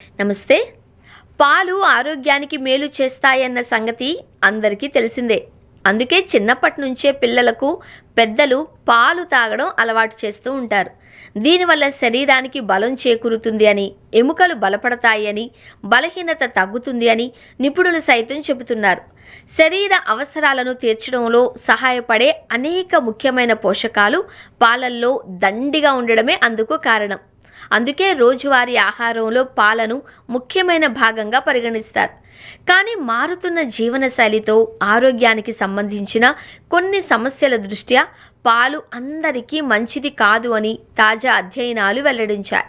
నమస్తే. పాలు ఆరోగ్యానికి మేలు చేస్తాయన్న సంగతి అందరికీ తెలిసిందే. అందుకే చిన్నప్పటి నుంచే పిల్లలకు పెద్దలు పాలు తాగడం అలవాటు చేస్తూ ఉంటారు. దీనివల్ల శరీరానికి బలం చేకూరుతుంది అని, ఎముకలు బలపడతాయి అని, బలహీనత తగ్గుతుంది అని నిపుణులు సైతం చెబుతున్నారు. శరీర అవసరాలను తీర్చడంలో సహాయపడే అనేక ముఖ్యమైన పోషకాలు పాలల్లో దండిగా ఉండడమే అందుకు కారణం. అందుకే రోజువారీ ఆహారంలో పాలను ముఖ్యమైన భాగంగా పరిగణిస్తారు. కానీ మారుతున్న జీవనశైలితో ఆరోగ్యానికి సంబంధించిన కొన్ని సమస్యల దృష్ట్యా పాలు అందరికీ మంచిది కాదు అని తాజా అధ్యయనాలు వెల్లడించాయి.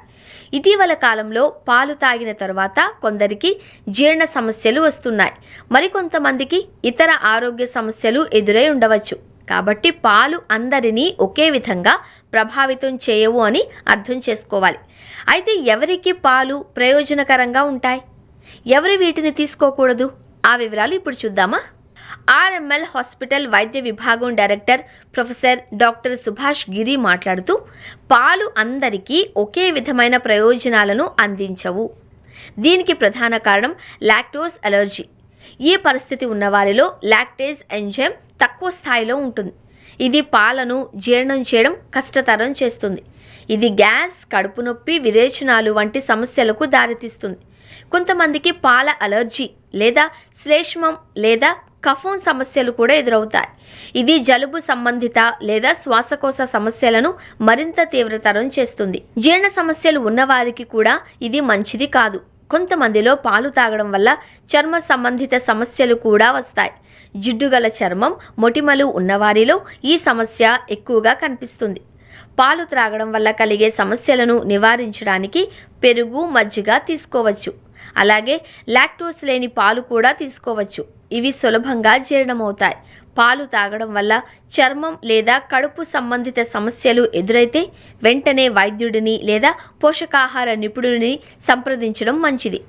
ఇటీవల కాలంలో పాలు తాగిన తర్వాత కొందరికి జీర్ణ సమస్యలు వస్తున్నాయి. మరికొంతమందికి ఇతర ఆరోగ్య సమస్యలు ఎదురై ఉండవచ్చు. కాబట్టి పాలు అందరినీ ఒకే విధంగా ప్రభావితం చేయవు అని అర్థం చేసుకోవాలి. అయితే ఎవరికి పాలు ప్రయోజనకరంగా ఉంటాయి, ఎవరు వీటిని తీసుకోకూడదు, ఆ వివరాలు ఇప్పుడు చూద్దామా? ఆర్ఎంఎల్ హాస్పిటల్ వైద్య విభాగం డైరెక్టర్ ప్రొఫెసర్ డాక్టర్ సుభాష్ గిరి మాట్లాడుతూ, పాలు అందరికీ ఒకే విధమైన ప్రయోజనాలను అందించవు. దీనికి ప్రధాన కారణం లాక్టోజ్ అలర్జీ. ఈ పరిస్థితి ఉన్నవారిలో లాక్టేజ్ ఎంజైమ్ తక్కువ స్థాయిలో ఉంటుంది. ఇది పాలను జీర్ణం చేయడం కష్టతరం చేస్తుంది. ఇది గ్యాస్, కడుపు నొప్పి, విరేచనాలు వంటి సమస్యలకు దారితీస్తుంది. కొంతమందికి పాల అలర్జీ లేదా శ్లేష్మం లేదా కఫం సమస్యలు కూడా ఎదురవుతాయి. ఇది జలుబు సంబంధిత లేదా శ్వాసకోశ సమస్యలను మరింత తీవ్రతరం చేస్తుంది. జీర్ణ సమస్యలు ఉన్నవారికి కూడా ఇది మంచిది కాదు. కొంతమందిలో పాలు తాగడం వల్ల చర్మ సంబంధిత సమస్యలు కూడా వస్తాయి. జిడ్డుగల చర్మం, మొటిమలు ఉన్నవారిలో ఈ సమస్య ఎక్కువగా కనిపిస్తుంది. పాలు త్రాగడం వల్ల కలిగే సమస్యలను నివారించడానికి పెరుగు, మజ్జిగ తీసుకోవచ్చు. అలాగే లాక్టోస్ లేని పాలు కూడా తీసుకోవచ్చు. ఇవి సులభంగా జీర్ణమవుతాయి. పాలు తాగడం వల్ల చర్మం లేదా కడుపు సంబంధిత సమస్యలు ఎదురైతే వెంటనే వైద్యుడిని లేదా పోషకాహార నిపుణుడిని సంప్రదించడం మంచిది.